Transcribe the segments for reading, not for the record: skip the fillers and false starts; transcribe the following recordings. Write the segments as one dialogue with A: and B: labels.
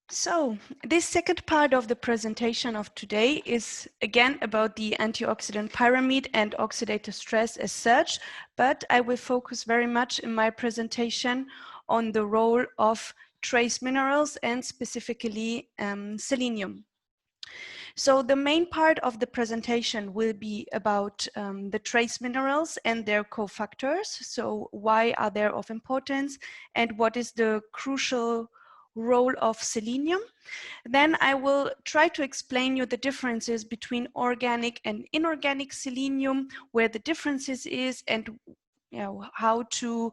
A: So, this second part of the presentation of today is again about the antioxidant pyramid and oxidative stress as such, but I will focus very much in my presentation on the role of trace minerals and specifically selenium. So the main part of the presentation will be about the trace minerals and their cofactors. So why are they of importance and what is the crucial role of selenium. Then I will try to explain you the differences between organic and inorganic selenium, where the differences is, and how to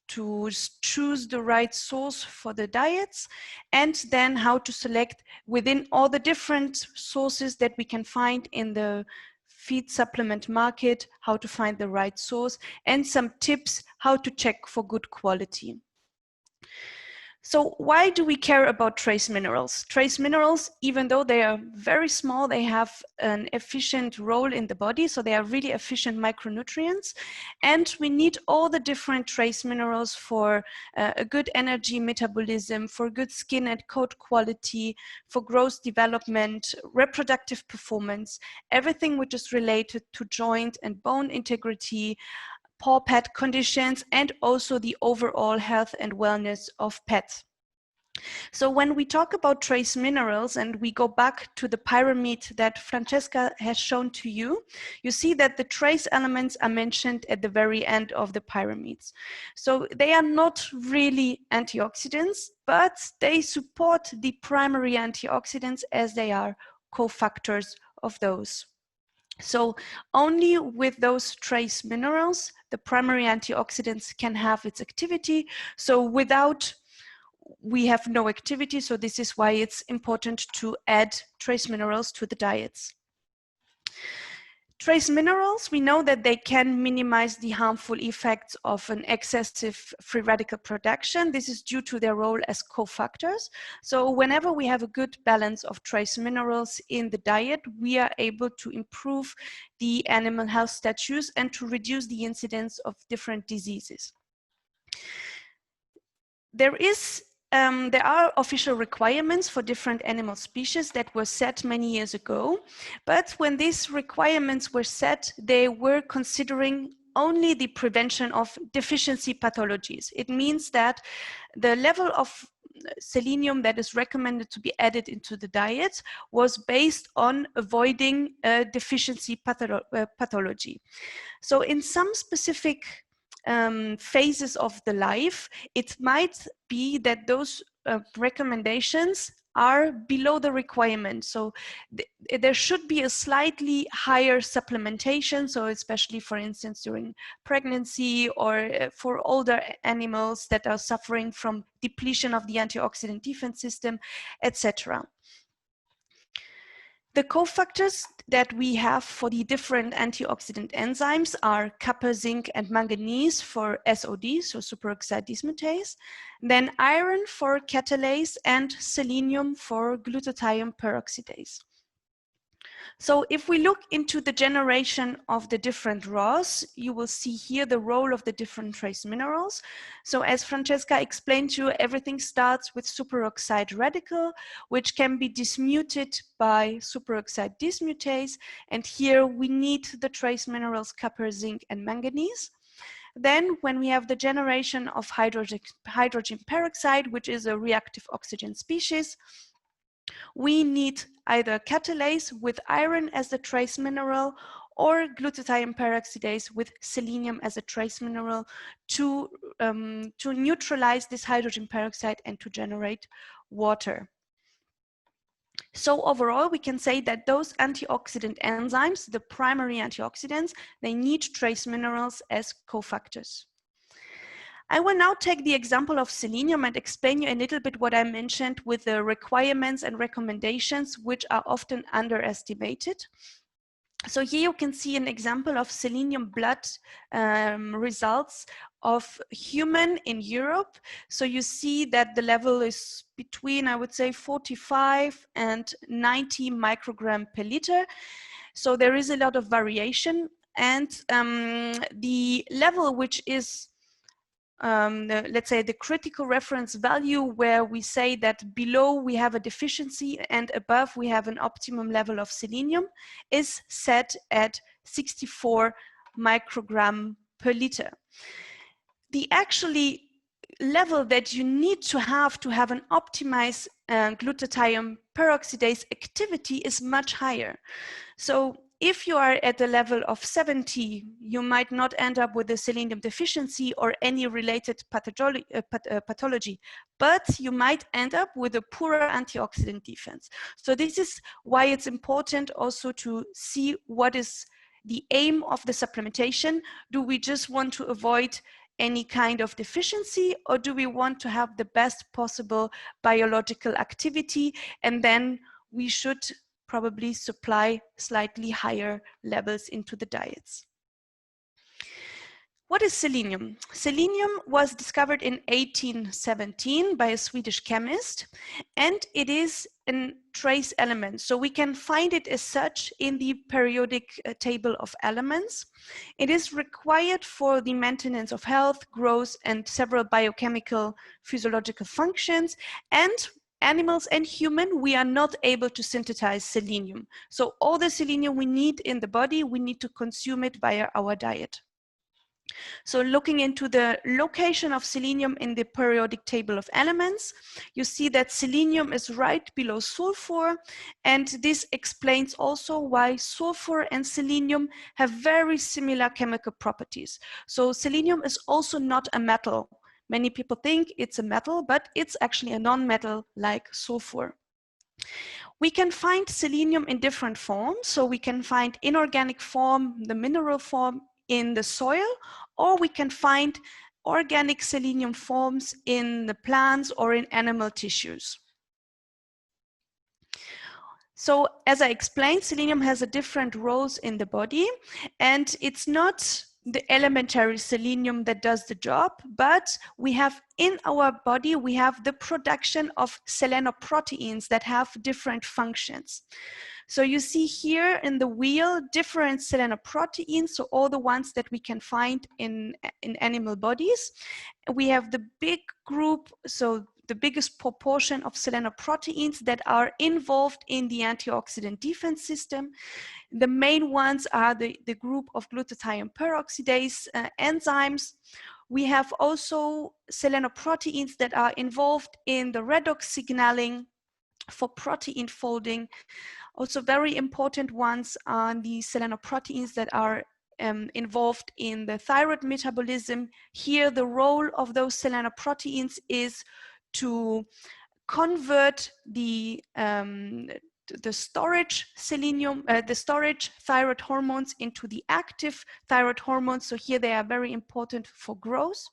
A: choose the right source for the diets, and then how to select within all the different sources that we can find in the feed supplement market, how to find the right source, and some tips how to check for good quality. So why do we care about trace minerals? Trace minerals, even though they are very small, they have an efficient role in the body. So they are really efficient micronutrients. And we need all the different trace minerals for a good energy metabolism, for good skin and coat quality, for growth development, reproductive performance, everything which is related to joint and bone integrity, paw pet conditions, and also the overall health and wellness of pets. So when we talk about trace minerals and we go back to the pyramid that Francesca has shown to you, you see that the trace elements are mentioned at the very end of the pyramids. So they are not really antioxidants, but they support the primary antioxidants as they are cofactors of those. So only with those trace minerals, the primary antioxidants can have its activity. So without, we have no activity. So this is why it's important to add trace minerals to the diets. Trace minerals, we know that they can minimize the harmful effects of an excessive free radical production. This is due to their role as cofactors. So whenever we have a good balance of trace minerals in the diet, we are able to improve the animal health status and to reduce the incidence of different diseases. There are official requirements for different animal species that were set many years ago, but when these requirements were set, they were considering only the prevention of deficiency pathologies. It means that the level of selenium that is recommended to be added into the diet was based on avoiding deficiency pathology. So in some specific phases of the life, it might be that those recommendations are below the requirement. So there should be a slightly higher supplementation. So especially, for instance, during pregnancy or for older animals that are suffering from depletion of the antioxidant defense system, etc. The cofactors that we have for the different antioxidant enzymes are copper, zinc, and manganese for SOD, so superoxide dismutase, then iron for catalase, and selenium for glutathione peroxidase. So if we look into the generation of the different raws, you will see here the role of the different trace minerals. So as Francesca explained to you, everything starts with superoxide radical, which can be dismuted by superoxide dismutase. And here we need the trace minerals copper, zinc, and manganese. Then when we have the generation of hydrogen peroxide, which is a reactive oxygen species, we need either catalase with iron as the trace mineral or glutathione peroxidase with selenium as a trace mineral to neutralize this hydrogen peroxide and to generate water. So overall, we can say that those antioxidant enzymes, the primary antioxidants, they need trace minerals as cofactors. I will now take the example of selenium and explain you a little bit what I mentioned with the requirements and recommendations, which are often underestimated. So here you can see an example of selenium blood results of human in Europe. So you see that the level is between, I would say, 45 and 90 microgram per liter. So there is a lot of variation, and the level which is let's say the critical reference value where we say that below we have a deficiency and above we have an optimum level of selenium is set at 64 microgram per liter. The actually level that you need to have an optimized glutathione peroxidase activity is much higher. So if you are at the level of 70, you might not end up with a selenium deficiency or any related pathology, but you might end up with a poorer antioxidant defense. So this is why it's important also to see what is the aim of the supplementation. Do we just want to avoid any kind of deficiency, or do we want to have the best possible biological activity? And then we should probably supply slightly higher levels into the diets. What is selenium? Selenium was discovered in 1817 by a Swedish chemist, and it is a trace element. So we can find it as such in the periodic table of elements. It is required for the maintenance of health, growth, and several biochemical physiological functions. And animals and human, we are not able to synthesize selenium. So all the selenium we need in the body, we need to consume it via our diet. So looking into the location of selenium in the periodic table of elements, you see that selenium is right below sulfur, and this explains also why sulfur and selenium have very similar chemical properties. So selenium is also not a metal. Many people think it's a metal, but it's actually a non-metal like sulfur. We can find selenium in different forms. So we can find inorganic form, the mineral form in the soil, or we can find organic selenium forms in the plants or in animal tissues. So as I explained, selenium has a different roles in the body, and it's not the elementary selenium that does the job, but we have in our body, we have the production of selenoproteins that have different functions. So you see here in the wheel different selenoproteins, so all the ones that we can find in animal bodies. We have the big group, so the biggest proportion of selenoproteins that are involved in the antioxidant defense system. The main ones are the group of glutathione peroxidase enzymes. We have also selenoproteins that are involved in the redox signaling for protein folding. Also very important ones are the selenoproteins that are involved in the thyroid metabolism. Here the role of those selenoproteins is to convert the storage selenium, the storage thyroid hormones into the active thyroid hormones. So here they are very important for growth.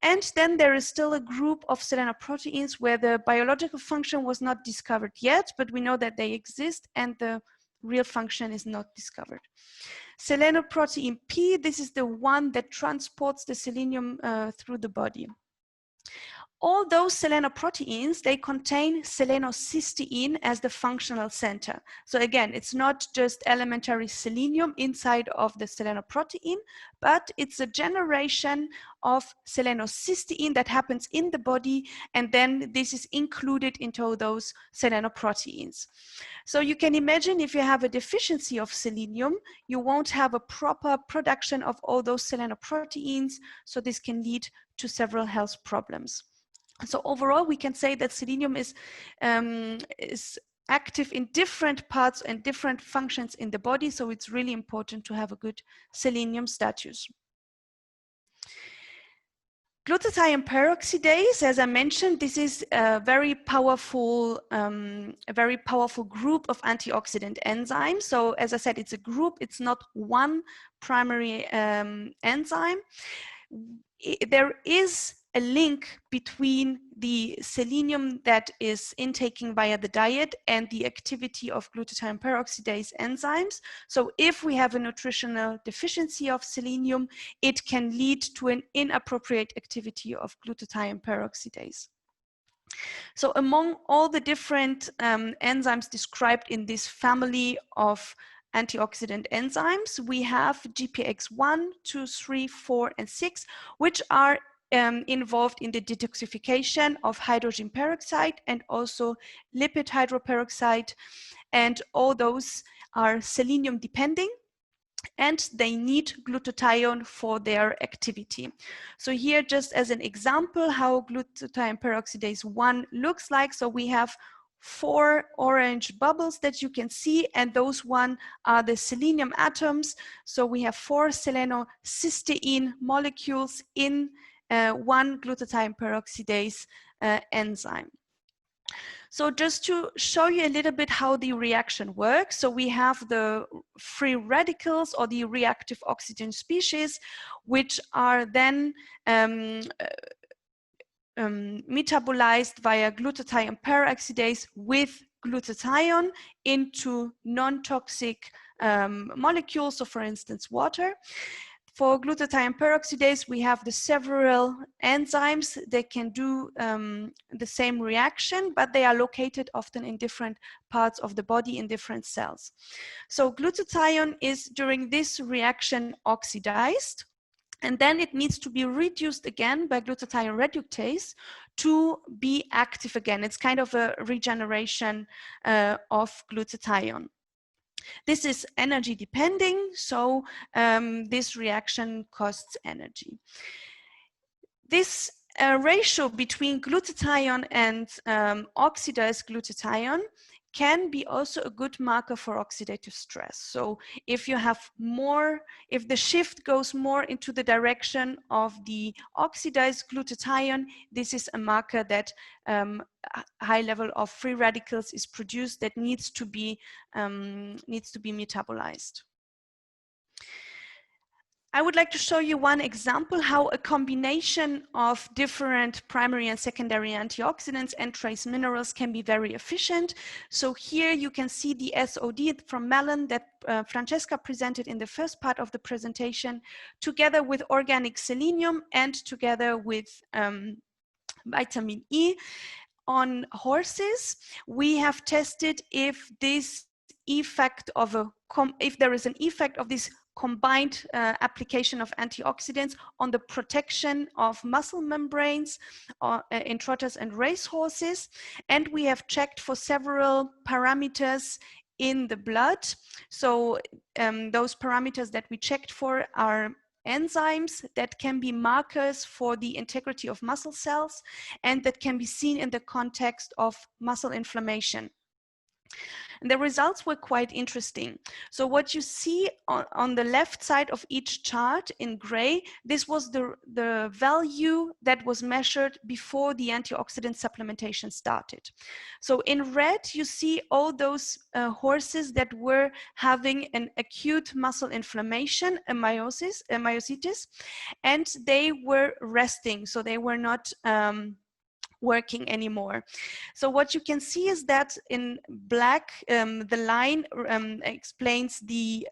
A: And then there is still a group of selenoproteins where the biological function was not discovered yet, but we know that they exist and the real function is not discovered. Selenoprotein P, this is the one that transports the selenium through the body. All those selenoproteins, they contain selenocysteine as the functional center. So again, it's not just elementary selenium inside of the selenoprotein, but it's a generation of selenocysteine that happens in the body, and then this is included into those selenoproteins. So you can imagine if you have a deficiency of selenium, you won't have a proper production of all those selenoproteins, so this can lead to several health problems. So overall, we can say that selenium is active in different parts and different functions in the body. So it's really important to have a good selenium status. Glutathione peroxidase, as I mentioned, this is a very powerful group of antioxidant enzymes. So as I said, it's a group, it's not one primary enzyme. There is a link between the selenium that is intaking via the diet and the activity of glutathione peroxidase enzymes. So if we have a nutritional deficiency of selenium, it can lead to an inappropriate activity of glutathione peroxidase. So among all the different enzymes described in this family of antioxidant enzymes, we have GPX1, 2, 3, 4, and 6, which are involved in the detoxification of hydrogen peroxide and also lipid hydroperoxide, and all those are selenium depending, and they need glutathione for their activity. So here, just as an example, how glutathione peroxidase 1 looks like. So we have 4 orange bubbles that you can see, and those one are the selenium atoms. So we have 4 selenocysteine molecules in one glutathione peroxidase enzyme. So just to show you a little bit how the reaction works, so we have the free radicals or the reactive oxygen species, which are then metabolized via glutathione peroxidase with glutathione into non-toxic molecules, so for instance water. For glutathione peroxidase, we have the several enzymes that can do the same reaction, but they are located often in different parts of the body in different cells. So glutathione is during this reaction oxidized, and then it needs to be reduced again by glutathione reductase to be active again. It's kind of a regeneration of glutathione. This is energy depending, so this reaction costs energy. This ratio between glutathione and oxidized glutathione can be also a good marker for oxidative stress. So if you have more, if the shift goes more into the direction of the oxidized glutathione, this is a marker that a high level of free radicals is produced that needs to be metabolized. I would like to show you one example how a combination of different primary and secondary antioxidants and trace minerals can be very efficient. So here you can see the SOD from melon that Francesca presented in the first part of the presentation, together with organic selenium and together with vitamin E on horses. We have tested if this effect of if there is an effect of this combined application of antioxidants on the protection of muscle membranes in trotters and racehorses. And we have checked for several parameters in the blood. So those parameters that we checked for are enzymes that can be markers for the integrity of muscle cells and that can be seen in the context of muscle inflammation. And the results were quite interesting. So what you see on the left side of each chart in gray, this was the value that was measured before the antioxidant supplementation started. So in red, you see all those horses that were having an acute muscle inflammation, a myositis, and they were resting. So they were not working anymore. So what you can see is that in black, the line explains the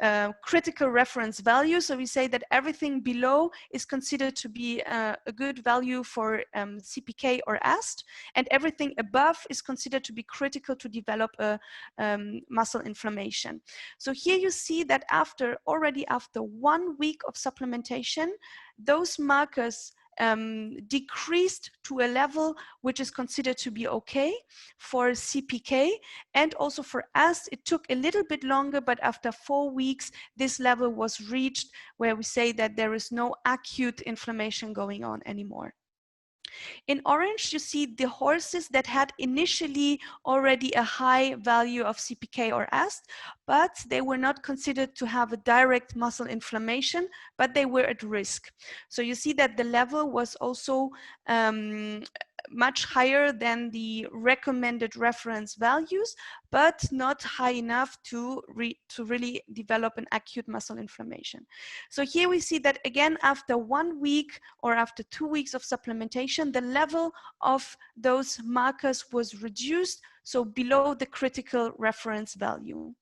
A: critical reference value. So we say that everything below is considered to be a good value for CPK or AST, and everything above is considered to be critical to develop a muscle inflammation. So here you see that already after 1 week of supplementation, those markers decreased to a level which is considered to be okay for CPK, and also for AST it took a little bit longer, but after 4 weeks this level was reached where we say that there is no acute inflammation going on anymore. In orange, you see the horses that had initially already a high value of CPK or AST, but they were not considered to have a direct muscle inflammation, but they were at risk. So you see that the level was also much higher than the recommended reference values, but not high enough to really develop an acute muscle inflammation. So here we see that again, after 1 week or after 2 weeks of supplementation, the level of those markers was reduced, so below the critical reference value.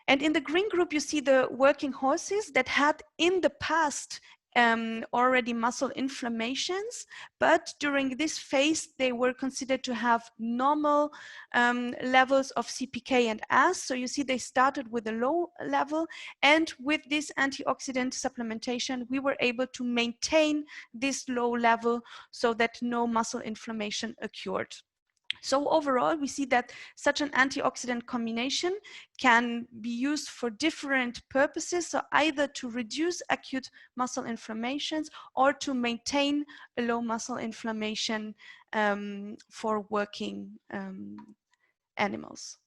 A: And in the green group, you see the working horses that had in the past already muscle inflammations, but during this phase, they were considered to have normal levels of CPK and S. So you see they started with a low level, and with this antioxidant supplementation, we were able to maintain this low level so that no muscle inflammation occurred. So overall, we see that such an antioxidant combination can be used for different purposes, so either to reduce acute muscle inflammations or to maintain a low muscle inflammation for working animals.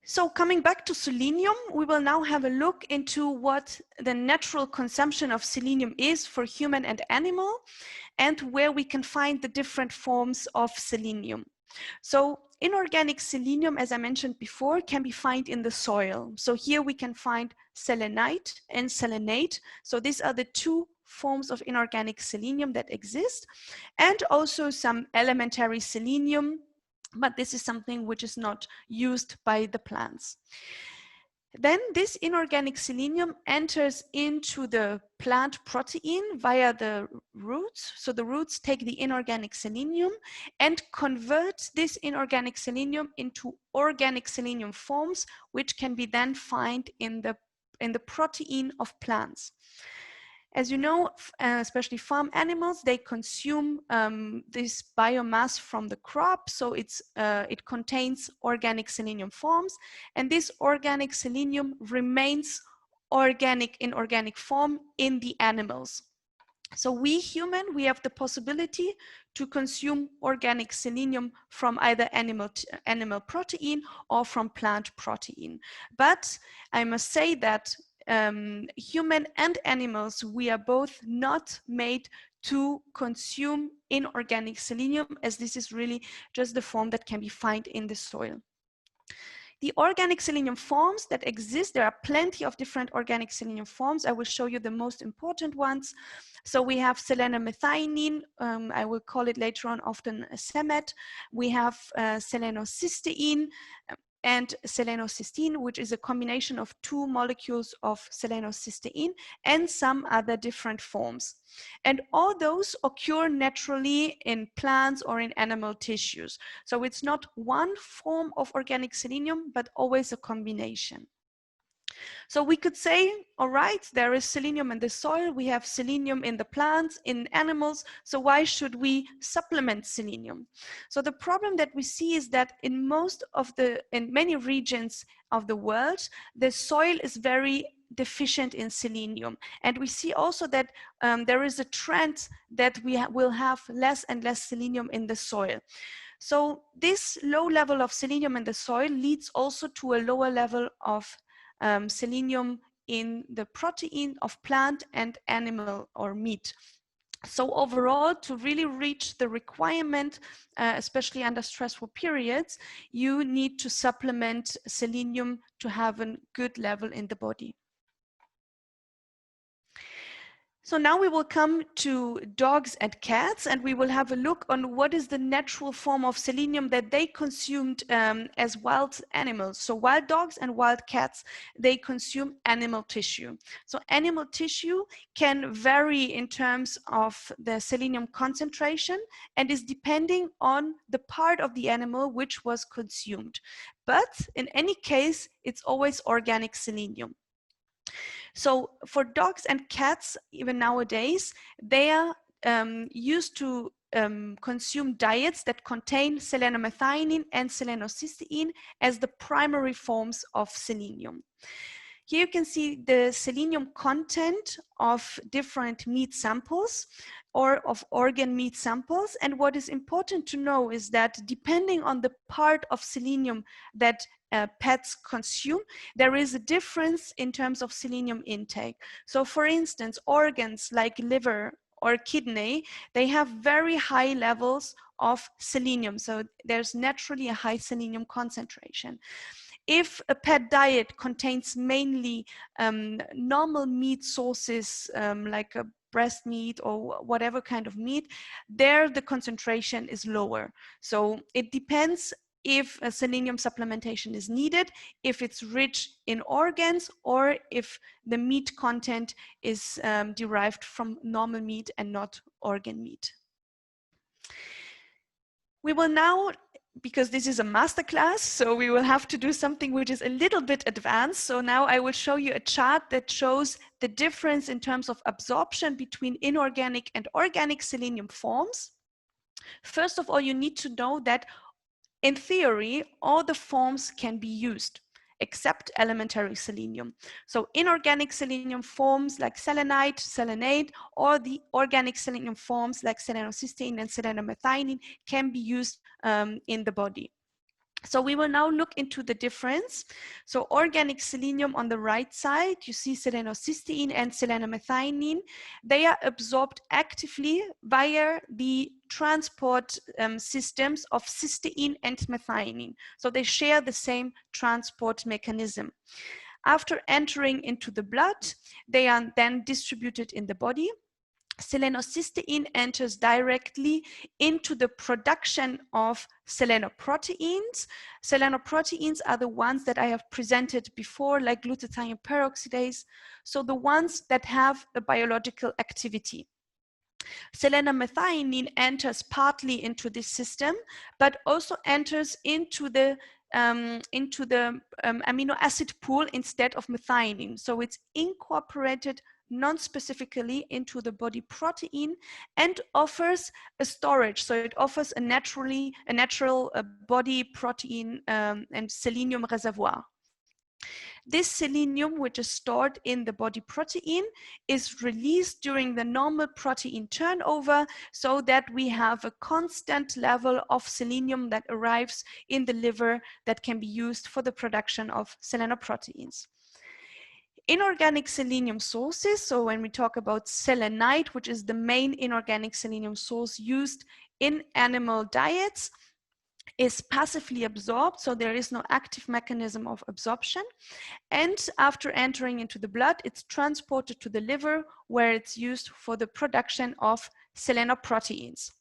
A: So coming back to selenium, we will now have a look into what the natural consumption of selenium is for human and animal, and where we can find the different forms of selenium. So inorganic selenium, as I mentioned before, can be found in the soil. So here we can find selenite and selenate. So these are the two forms of inorganic selenium that exist, and also some elementary selenium, but this is something which is not used by the plants. Then this inorganic selenium enters into the plant protein via the roots. So the roots take the inorganic selenium and convert this inorganic selenium into organic selenium forms, which can be then found in the protein of plants. As you know, especially farm animals, they consume this biomass from the crop, so it contains organic selenium forms, and this organic selenium remains organic in organic form in the animals. So we human, we have the possibility to consume organic selenium from either animal protein or from plant protein. But I must say that human and animals, we are both not made to consume inorganic selenium, as this is really just the form that can be found in the soil. The organic selenium forms that exist, there are plenty of different organic selenium forms. I will show you the most important ones. So we have selenomethionine, I will call it later on often SEMET. We have selenocysteine, and selenocysteine, which is a combination of two molecules of selenocysteine and some other different forms. And all those occur naturally in plants or in animal tissues. So it's not one form of organic selenium, but always a combination. So we could say, all right, there is selenium in the soil, we have selenium in the plants, in animals, so why should we supplement selenium? So the problem that we see is that in many regions of the world, the soil is very deficient in selenium. And we see also that there is a trend that we will have less and less selenium in the soil. So this low level of selenium in the soil leads also to a lower level of selenium in the protein of plant and animal or meat. So overall, to really reach the requirement, especially under stressful periods, you need to supplement selenium to have a good level in the body. So now we will come to dogs and cats, and we will have a look on what is the natural form of selenium that they consumed as wild animals. So wild dogs and wild cats, they consume animal tissue. So animal tissue can vary in terms of the selenium concentration and is depending on the part of the animal which was consumed. But in any case, it's always organic selenium. So for dogs and cats, even nowadays, they are used to consume diets that contain selenomethionine and selenocysteine as the primary forms of selenium. Here you can see the selenium content of different meat samples or of organ meat samples. And what is important to know is that depending on the part of selenium that pets consume, there is a difference in terms of selenium intake. So for instance, organs like liver or kidney, they have very high levels of selenium. So there's naturally a high selenium concentration. If a pet diet contains mainly normal meat sources like a breast meat or whatever kind of meat, there the concentration is lower. So it depends if a selenium supplementation is needed, if it's rich in organs, or if the meat content is derived from normal meat and not organ meat. We will now, because this is a masterclass, so we will have to do something which is a little bit advanced. So now I will show you a chart that shows the difference in terms of absorption between inorganic and organic selenium forms. First of all, you need to know that in theory, all the forms can be used except elementary selenium. So inorganic selenium forms like selenite, selenate, or the organic selenium forms like selenocysteine and selenomethionine can be used in the body. So we will now look into the difference. So organic selenium on the right side, you see selenocysteine and selenomethionine. They are absorbed actively via the transport systems of cysteine and methionine. So they share the same transport mechanism. After entering into the blood, they are then distributed in the body. Selenocysteine enters directly into the production of selenoproteins. Selenoproteins are the ones that I have presented before, like glutathione peroxidase, so the ones that have a biological activity. Selenomethionine enters partly into this system, but also enters into the amino acid pool instead of methionine. So it's incorporated non-specifically into the body protein and offers a storage. So it offers a natural body protein and selenium reservoir. This selenium, which is stored in the body protein, is released during the normal protein turnover so that we have a constant level of selenium that arrives in the liver that can be used for the production of selenoproteins. Inorganic selenium sources, so when we talk about selenite, which is the main inorganic selenium source used in animal diets, is passively absorbed, so there is no active mechanism of absorption. And after entering into the blood, it's transported to the liver where it's used for the production of selenoproteins.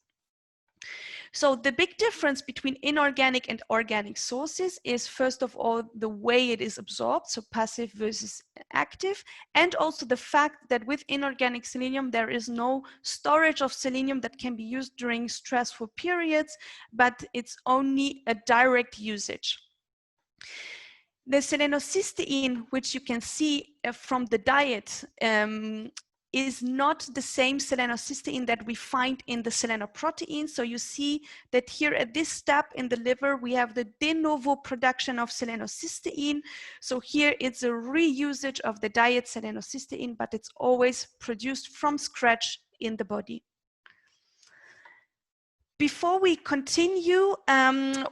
A: So the big difference between inorganic and organic sources is, first of all, the way it is absorbed, so passive versus active, and also the fact that with inorganic selenium, there is no storage of selenium that can be used during stressful periods, but it's only a direct usage. The selenocysteine, which you can see from the diet, is not the same selenocysteine that we find in the selenoprotein. So you see that here at this step in the liver, we have the de novo production of selenocysteine. So here it's a reusage of the diet selenocysteine, but it's always produced from scratch in the body. Before we continue,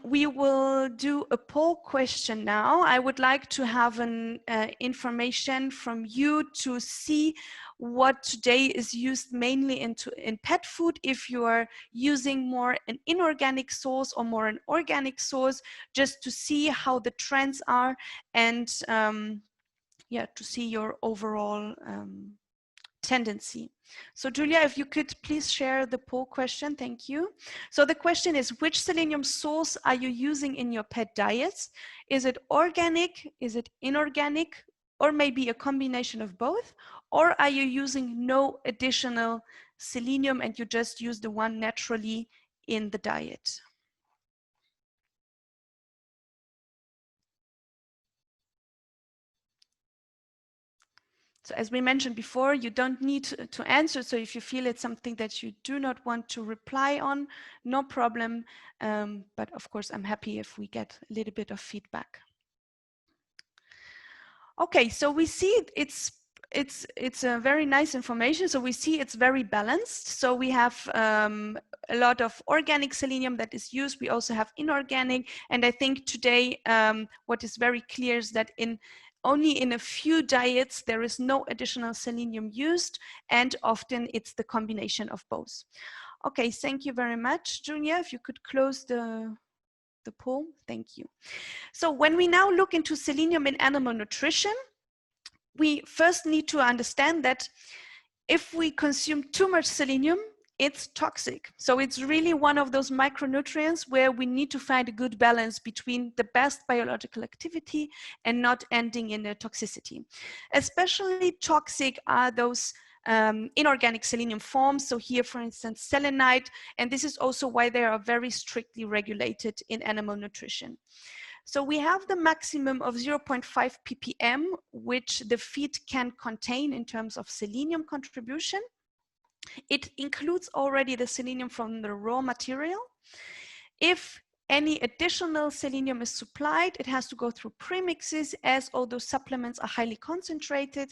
A: we will do a poll question now. I would like to have an information from you to see what today is used mainly in pet food, if you are using more an inorganic source or more an organic source, just to see how the trends are and yeah, to see your overall tendency. So Julia, if you could please share the poll question, thank you. So the question is, which selenium source are you using in your pet diets? Is it organic, is it inorganic, or maybe a combination of both? Or are you using no additional selenium and you just use the one naturally in the diet? So as we mentioned before, you don't need to answer. So if you feel it's something that you do not want to reply on, no problem. But of course, I'm happy if we get a little bit of feedback. Okay, so we see it's a very nice information. So we see it's very balanced. So we have a lot of organic selenium that is used. We also have inorganic. And I think today what is very clear is that only in a few diets, there is no additional selenium used, and often it's the combination of both. Okay, thank you very much, Julia. If you could close the poll, thank you. So when we now look into selenium in animal nutrition, we first need to understand that if we consume too much selenium, it's toxic. So it's really one of those micronutrients where we need to find a good balance between the best biological activity and not ending in a toxicity. Especially toxic are those inorganic selenium forms. So here, for instance, selenite, and this is also why they are very strictly regulated in animal nutrition. So we have the maximum of 0.5 ppm, which the feed can contain in terms of selenium contribution. It includes already the selenium from the raw material. If any additional selenium is supplied, it has to go through premixes, as all those supplements are highly concentrated.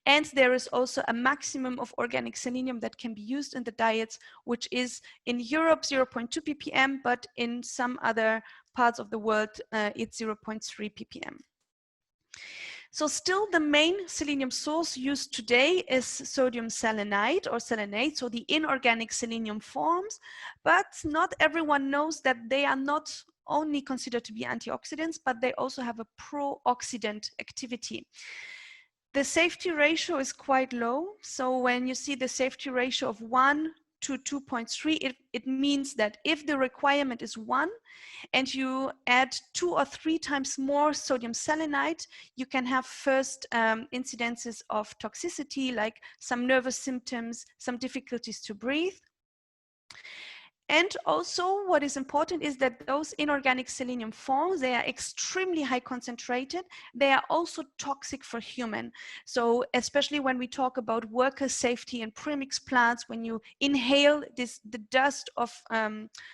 A: And there is also a maximum of organic selenium that can be used in the diets, which is in Europe 0.2 ppm, but in some other parts of the world, it's 0.3 ppm. So still the main selenium source used today is sodium selenite or selenate, so the inorganic selenium forms, but not everyone knows that they are not only considered to be antioxidants, but they also have a pro-oxidant activity. The safety ratio is quite low. So when you see the safety ratio of 1 to 2.3, it means that if the requirement is 1 and you add 2 or 3 times more sodium selenite, you can have first incidences of toxicity, like some nervous symptoms, some difficulties to breathe. And also what is important is that those inorganic selenium forms, they are extremely high concentrated. They are also toxic for human. So especially when we talk about worker safety and premix plants, when you inhale the dust of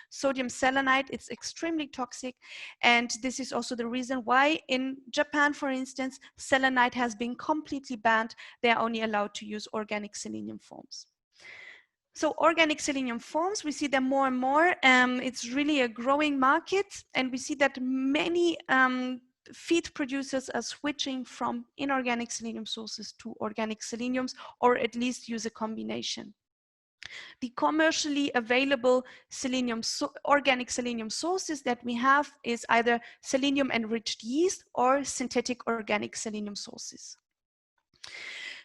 A: sodium selenite, it's extremely toxic. And this is also the reason why in Japan, for instance, selenite has been completely banned. They are only allowed to use organic selenium forms. So organic selenium forms, we see them more and more. It's really a growing market, and we see that many feed producers are switching from inorganic selenium sources to organic seleniums, or at least use a combination. The commercially available organic selenium sources that we have is either selenium-enriched yeast or synthetic organic selenium sources.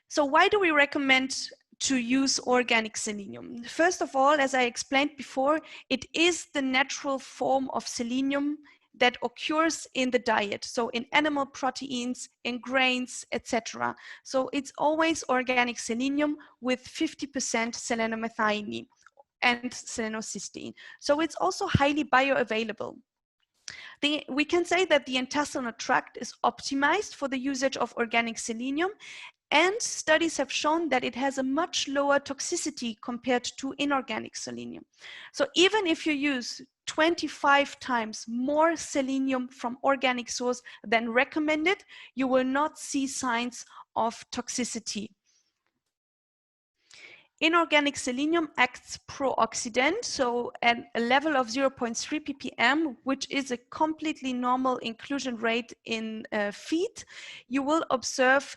A: So why do we recommend to use organic selenium? First of all, as I explained before, it is the natural form of selenium that occurs in the diet. So in animal proteins, in grains, etc. So it's always organic selenium with 50% selenomethionine and selenocysteine. So it's also highly bioavailable. We can say that the intestinal tract is optimized for the usage of organic selenium, and studies have shown that it has a much lower toxicity compared to inorganic selenium. So even if you use 25 times more selenium from organic source than recommended, you will not see signs of toxicity. Inorganic selenium acts pro-oxidant, so at a level of 0.3 ppm, which is a completely normal inclusion rate in feed, you will observe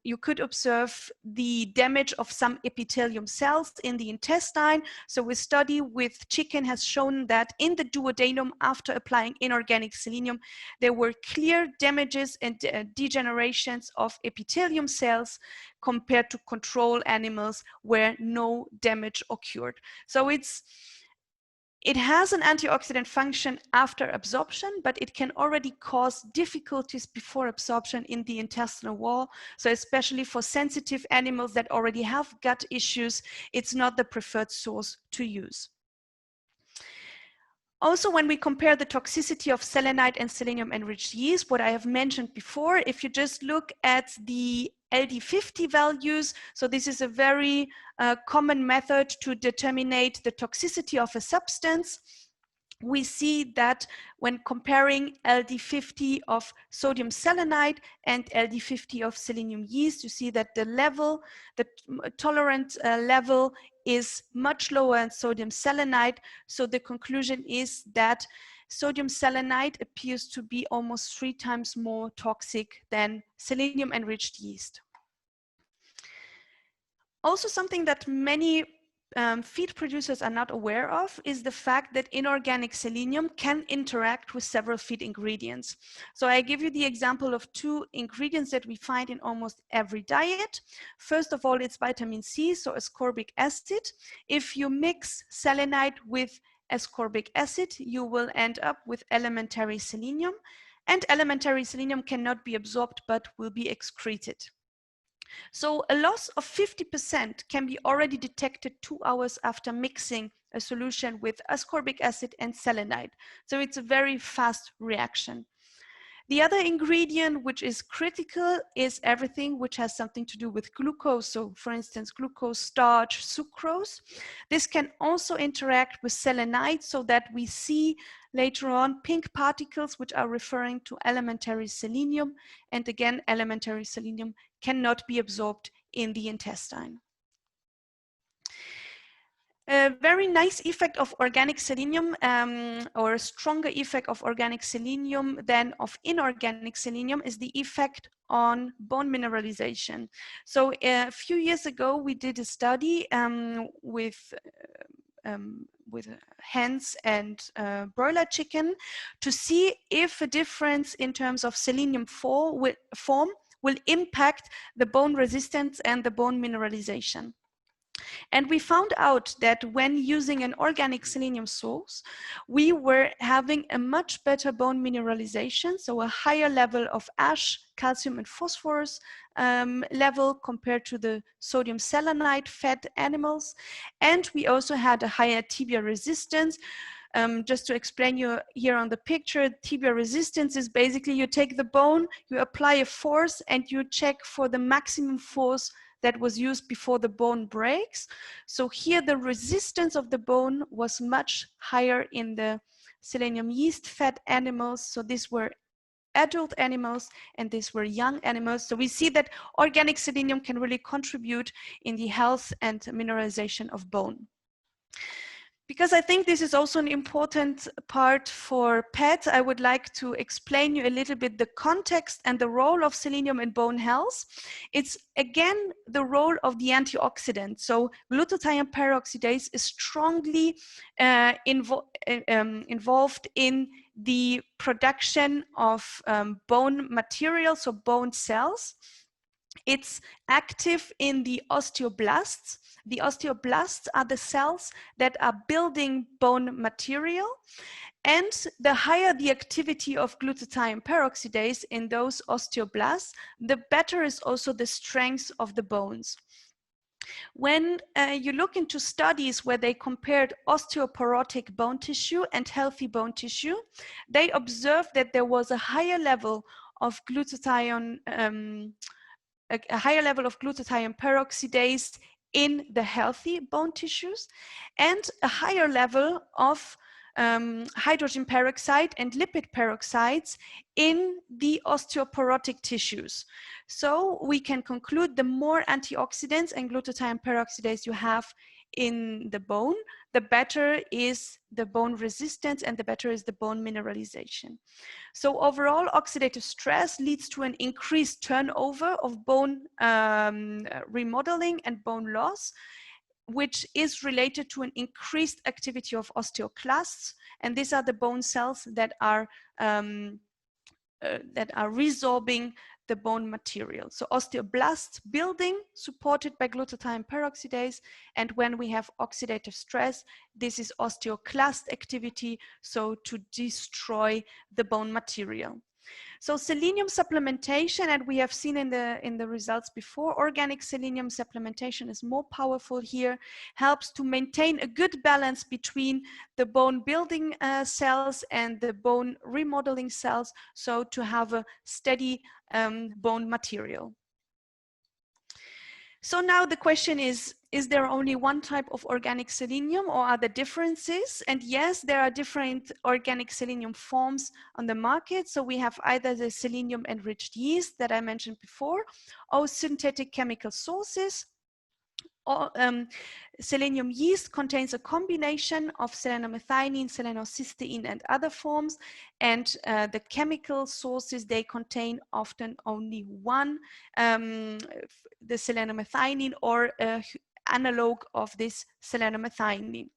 A: you could observe the damage of some epithelium cells in the intestine. So a study with chicken has shown that in the duodenum, after applying inorganic selenium, there were clear damages and degenerations of epithelium cells compared to control animals where no damage occurred. So it has an antioxidant function after absorption, but it can already cause difficulties before absorption in the intestinal wall. So especially for sensitive animals that already have gut issues, it's not the preferred source to use. Also, when we compare the toxicity of selenite and selenium-enriched yeast, what I have mentioned before, if you just look at the LD50 values, so this is a very common method to determine the toxicity of a substance. We see that when comparing LD50 of sodium selenite and LD50 of selenium yeast, you see that the tolerant level is much lower in sodium selenite. So the conclusion is that sodium selenite appears to be almost 3 times more toxic than selenium-enriched yeast. Also, something that many feed producers are not aware of is the fact that inorganic selenium can interact with several feed ingredients. So I give you the example of two ingredients that we find in almost every diet. First of all, it's vitamin C, so ascorbic acid. If you mix selenite with ascorbic acid, you will end up with elementary selenium, and elementary selenium cannot be absorbed but will be excreted. So a loss of 50% can be already detected 2 hours after mixing a solution with ascorbic acid and selenite. So it's a very fast reaction. The other ingredient which is critical is everything which has something to do with glucose. So for instance, glucose, starch, sucrose. This can also interact with selenite so that we see later on pink particles which are referring to elementary selenium. And again, elementary selenium cannot be absorbed in the intestine. A very nice effect of organic selenium, or a stronger effect of organic selenium than of inorganic selenium, is the effect on bone mineralization. So a few years ago, we did a study with hens and broiler chicken to see if a difference in terms of selenium form will impact the bone resistance and the bone mineralization. And we found out that when using an organic selenium source, we were having a much better bone mineralization, so a higher level of ash, calcium and phosphorus level compared to the sodium selenite fed animals. And we also had a higher tibia resistance. Just to explain you here on the picture, tibia resistance is basically you take the bone, you apply a force and you check for the maximum force that was used before the bone breaks. So here the resistance of the bone was much higher in the selenium yeast fed animals. So these were adult animals and these were young animals. So we see that organic selenium can really contribute in the health and mineralization of bone. Because I think this is also an important part for pets, I would like to explain you a little bit the context and the role of selenium in bone health. It's again the role of the antioxidant. So glutathione peroxidase is strongly involved in the production of bone material, so bone cells. It's active in the osteoblasts. The osteoblasts are the cells that are building bone material. And the higher the activity of glutathione peroxidase in those osteoblasts, the better is also the strength of the bones. When you look into studies where they compared osteoporotic bone tissue and healthy bone tissue, they observed that there was a higher level of glutathione a higher level of glutathione peroxidase in the healthy bone tissues and a higher level of hydrogen peroxide and lipid peroxides in the osteoporotic tissues. So we can conclude the more antioxidants and glutathione peroxidase you have in the bone, the better is the bone resistance and the better is the bone mineralization. So overall, oxidative stress leads to an increased turnover of bone remodeling and bone loss, which is related to an increased activity of osteoclasts. And these are the bone cells that are resorbing the bone material. So osteoblasts building supported by glutathione peroxidase. And when we have oxidative stress, this is osteoclast activity, so to destroy the bone material. So selenium supplementation, and we have seen in the results before, organic selenium supplementation is more powerful here, helps to maintain a good balance between the bone building cells and the bone remodeling cells, so to have a steady bone material. So now the question is there only one type of organic selenium or are there differences? And yes, there are different organic selenium forms on the market. So we have either the selenium-enriched yeast that I mentioned before, or synthetic chemical sources. Or, selenium yeast contains a combination of selenomethionine, selenocysteine, and other forms. And the chemical sources, they contain often only one, the selenomethionine or analog of this selenium-methionine.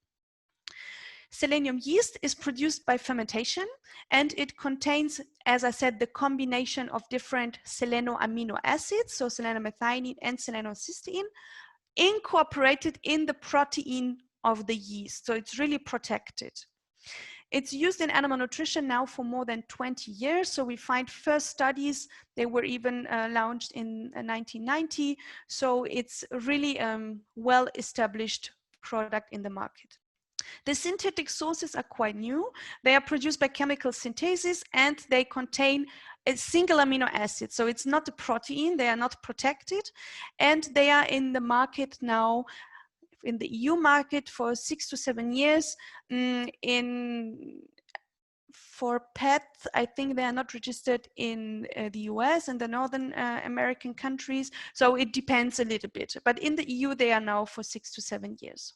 A: Selenium yeast is produced by fermentation, and it contains, as I said, the combination of different seleno-amino acids, so selenium-methionine and selenocysteine, incorporated in the protein of the yeast. So it's really protected. It's used in animal nutrition now for more than 20 years. So we find first studies, they were even launched in 1990. So it's really well-established product in the market. The synthetic sources are quite new. They are produced by chemical synthesis and they contain a single amino acid. So it's not a protein, they are not protected, and they are in the market now, in the EU market, for 6 to 7 years. For pets, I think they are not registered in the US and the Northern American countries. So it depends a little bit, but in the EU, they are now for 6 to 7 years.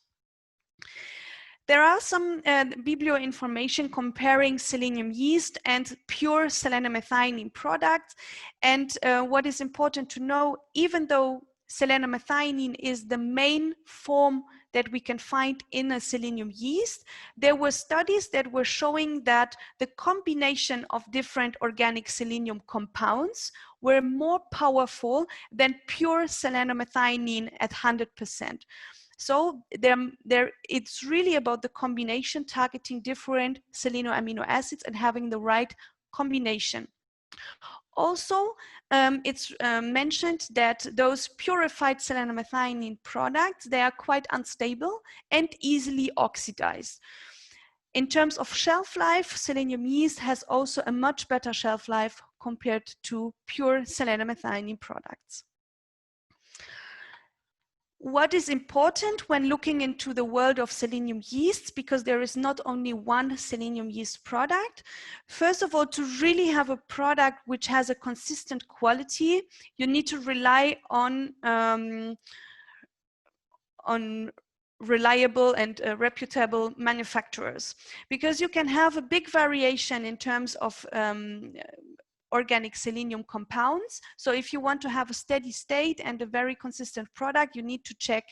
A: There are some biblio information comparing selenium yeast and pure selenium-methionine products. And what is important to know, even though selenium-methionine is the main form that we can find in a selenium yeast, there were studies that were showing that the combination of different organic selenium compounds were more powerful than pure selenium-methionine at 100%. So it's really about the combination, targeting different seleno-amino acids and having the right combination. Also, it's mentioned that those purified selenium-methionine products, they are quite unstable and easily oxidized. In terms of shelf life, selenium yeast has also a much better shelf life compared to pure selenium-methionine products. What is important when looking into the world of selenium yeasts, because there is not only one selenium yeast product. First of all, to really have a product which has a consistent quality, you need to rely on reliable and reputable manufacturers, because you can have a big variation in terms of organic selenium compounds. So if you want to have a steady state and a very consistent product, you need to check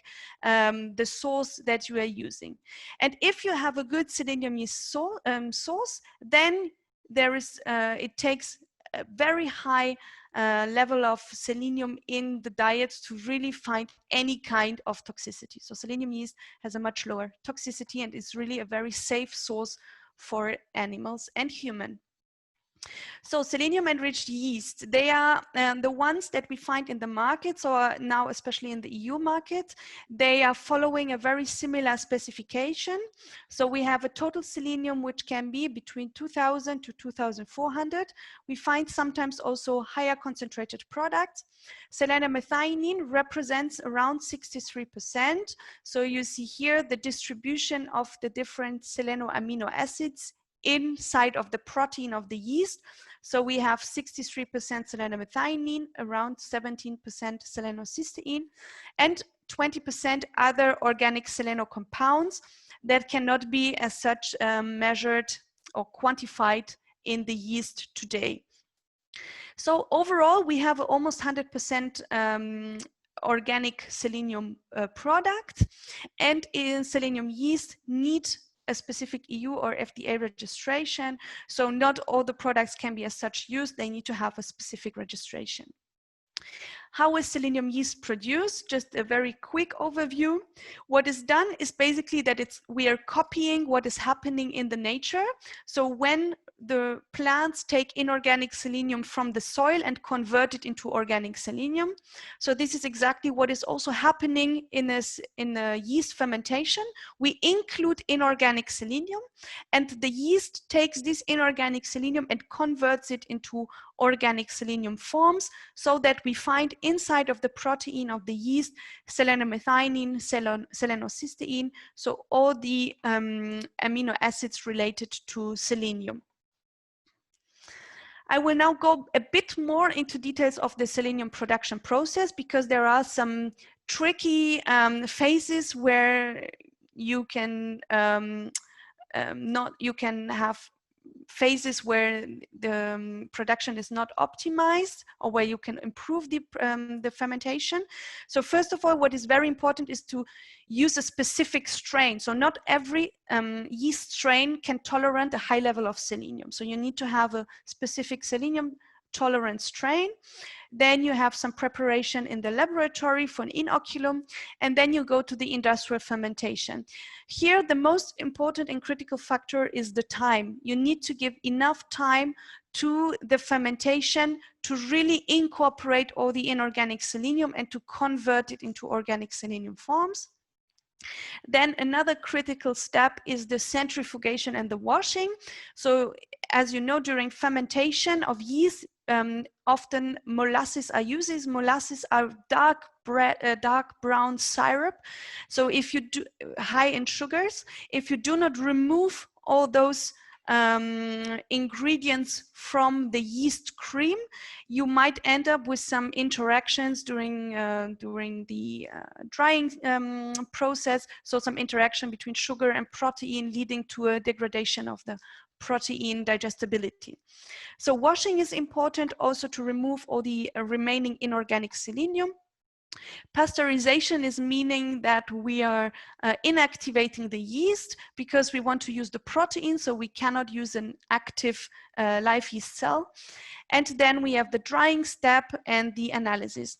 A: the source that you are using. And if you have a good selenium yeast source, then it takes a very high level of selenium in the diet to really find any kind of toxicity. So selenium yeast has a much lower toxicity and is really a very safe source for animals and human. So selenium-enriched yeast, they are the ones that we find in the market. So now, especially in the EU market, they are following a very similar specification. So we have a total selenium, which can be between 2000 to 2400. We find sometimes also higher concentrated products. Selenium-methionine represents around 63%. So you see here the distribution of the different seleno-amino acids inside of the protein of the yeast. So we have 63% selenium-methionine, around 17% selenocysteine, and 20% other organic seleno compounds that cannot be as such measured or quantified in the yeast today. So overall, we have almost 100% organic selenium product, and in selenium yeast need a specific EU or FDA registration. So not all the products can be as such used. They need to have a specific registration. How is selenium yeast produced? Just a very quick overview. What is done is basically that we are copying what is happening in the nature. So when the plants take inorganic selenium from the soil and convert it into organic selenium. So this is exactly what is also happening in a yeast fermentation. We include inorganic selenium, and the yeast takes this inorganic selenium and converts it into organic selenium forms, so that we find inside of the protein of the yeast selenium-methionine, selenocysteine, so all the amino acids related to selenium. I will now go a bit more into details of the selenium production process, because there are some tricky phases where you can have phases where the production is not optimized, or where you can improve the fermentation. So first of all, what is very important is to use a specific strain. So not every yeast strain can tolerate a high level of selenium. So you need to have a specific selenium tolerant strain. Then you have some preparation in the laboratory for an inoculum, and then you go to the industrial fermentation. Here, the most important and critical factor is the time. You need to give enough time to the fermentation to really incorporate all the inorganic selenium and to convert it into organic selenium forms. Then another critical step is the centrifugation and the washing. So as you know, during fermentation of yeast, often molasses are used. Molasses are dark brown syrup. So if you do high in sugars, if you do not remove all those ingredients from the yeast cream, you might end up with some interactions during the drying process. So some interaction between sugar and protein, leading to a degradation of the protein digestibility. So washing is important also to remove all the remaining inorganic selenium. Pasteurization is meaning that we are inactivating the yeast because we want to use the protein, so we cannot use an active live yeast cell. And then we have the drying step and the analysis.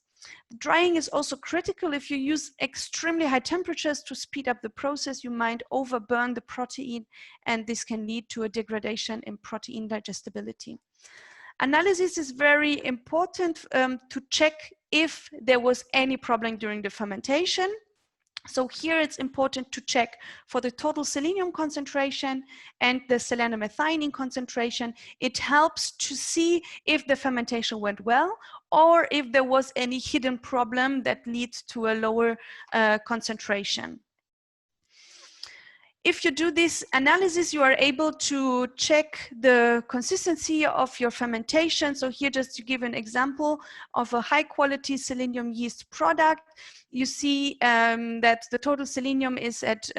A: Drying is also critical. If you use extremely high temperatures to speed up the process, you might overburn the protein, and this can lead to a degradation in protein digestibility. Analysis is very important to check if there was any problem during the fermentation. So here it's important to check for the total selenium concentration and the selenium-methionine concentration. It helps to see if the fermentation went well or if there was any hidden problem that leads to a lower concentration. If you do this analysis, you are able to check the consistency of your fermentation. So here, just to give an example of a high quality selenium yeast product, you see that the total selenium is at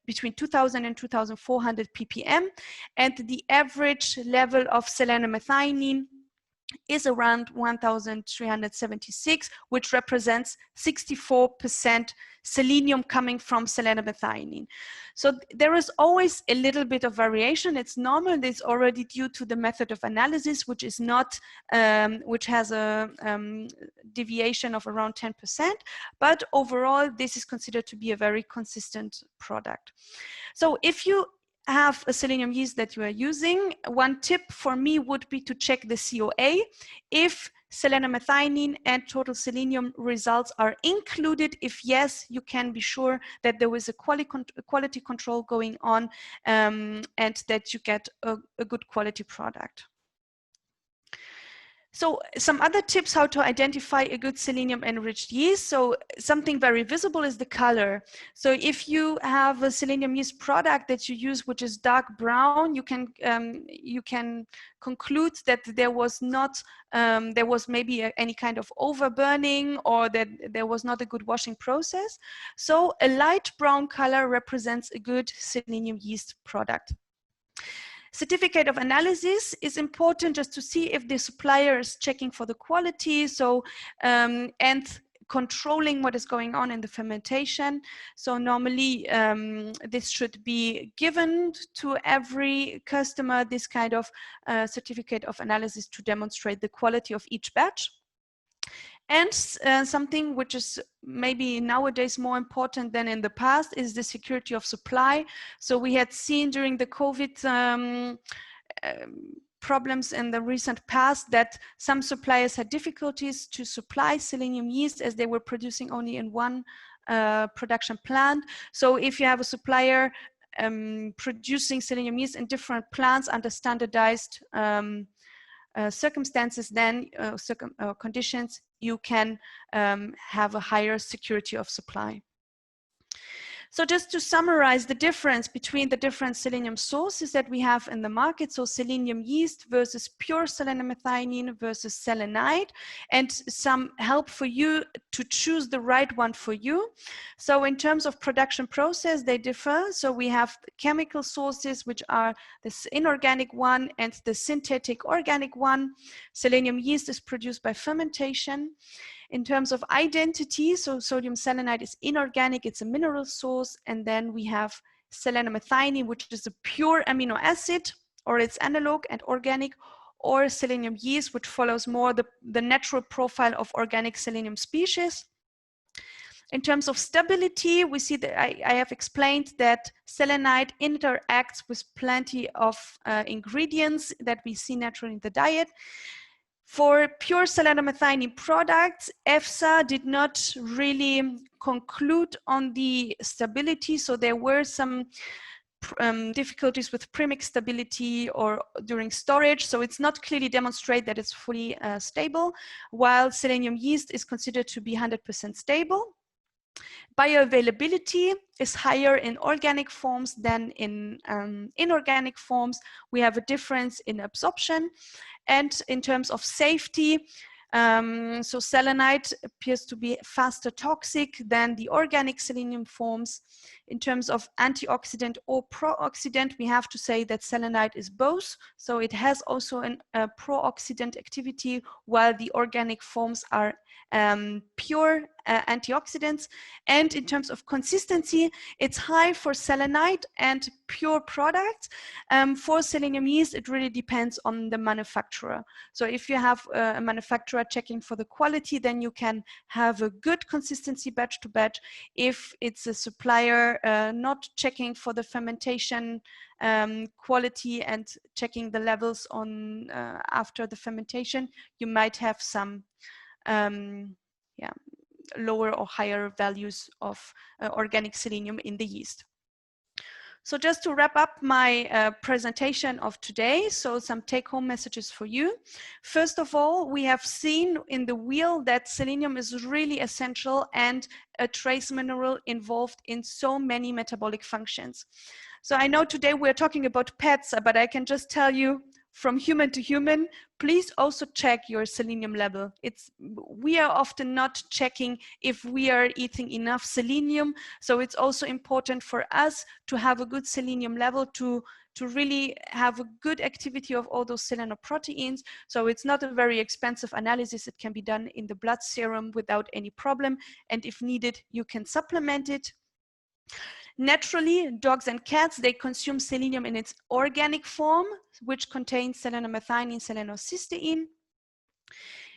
A: between 2000 and 2400 ppm, and the average level of selenium-methionine is around 1376, which represents 64% selenium coming from selenium-methionine. So there is always a little bit of variation. It's normal. It's already due to the method of analysis, which is not, which has a deviation of around 10%. But overall, this is considered to be a very consistent product. So if you have a selenium yeast that you are using, one tip for me would be to check the COA. If selenium-methionine and total selenium results are included, if yes, you can be sure that there is a quality control going on and that you get a good quality product. So some other tips how to identify a good selenium-enriched yeast. So something very visible is the color. So if you have a selenium yeast product that you use which is dark brown, you can conclude that there was not there was maybe any kind of overburning, or that there was not a good washing process. So a light brown color represents a good selenium yeast product. Certificate of analysis is important just to see if the supplier is checking for the quality, so and controlling what is going on in the fermentation. So normally this should be given to every customer, this kind of certificate of analysis, to demonstrate the quality of each batch. And something which is maybe nowadays more important than in the past is the security of supply. So we had seen during the COVID problems in the recent past that some suppliers had difficulties to supply selenium yeast as they were producing only in one production plant. So if you have a supplier producing selenium yeast in different plants under standardized circumstances, then conditions, you can have a higher security of supply. So just to summarize the difference between the different selenium sources that we have in the market, so selenium yeast versus pure selenomethionine versus selenite, and some help for you to choose the right one for you. So in terms of production process, they differ. So we have chemical sources, which are this inorganic one and the synthetic organic one. Selenium yeast is produced by fermentation. In terms of identity, so sodium selenite is inorganic, it's a mineral source, and then we have selenomethionine, which is a pure amino acid, or its analog and organic, or selenium yeast, which follows more the natural profile of organic selenium species. In terms of stability, we see that I have explained that selenite interacts with plenty of ingredients that we see naturally in the diet. For pure selenomethionine products, EFSA did not really conclude on the stability, so there were some difficulties with premix stability or during storage, so it's not clearly demonstrated that it's fully stable, while selenium yeast is considered to be 100% stable. Bioavailability is higher in organic forms than in inorganic forms. We have a difference in absorption. And in terms of safety, so selenite appears to be faster toxic than the organic selenium forms. In terms of antioxidant or pro-oxidant, we have to say that selenite is both. So it has also a pro-oxidant activity, while the organic forms are pure antioxidants. And in terms of consistency, it's high for selenite and pure products. For selenium yeast, it really depends on the manufacturer. So if you have a manufacturer checking for the quality, then you can have a good consistency batch to batch. If it's a supplier not checking for the fermentation quality and checking the levels on after the fermentation, you might have some lower or higher values of organic selenium in the yeast. So just to wrap up my presentation of today, so some take-home messages for you. First of all, we have seen in the wheel that selenium is really essential and a trace mineral involved in so many metabolic functions. So I know today we're talking about pets, but I can just tell you, from human to human, please also check your selenium level. We are often not checking if we are eating enough selenium. So it's also important for us to have a good selenium level to really have a good activity of all those selenoproteins. So it's not a very expensive analysis. It can be done in the blood serum without any problem. And if needed, you can supplement it. Naturally, dogs and cats, they consume selenium in its organic form, which contains selenomethionine, selenocysteine.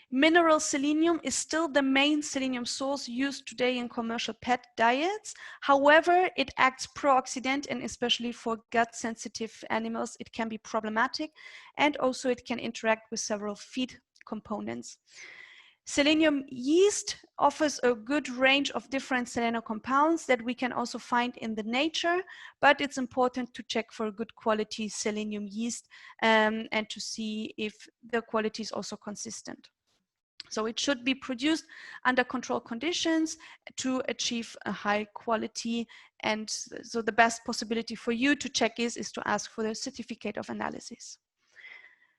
A: Mineral selenium is still the main selenium source used today in commercial pet diets. However, it acts pro-oxidant, and especially for gut-sensitive animals, it can be problematic. And also it can interact with several feed components. Selenium yeast offers a good range of different selenium compounds that we can also find in the nature, but it's important to check for good quality selenium yeast and to see if the quality is also consistent. So it should be produced under controlled conditions to achieve a high quality. And so the best possibility for you to check is to ask for the certificate of analysis.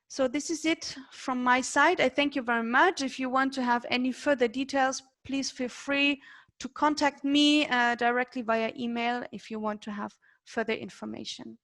A: So this is it from my side. I thank you very much. If you want to have any further details, please feel free to contact me directly via email if you want to have further information.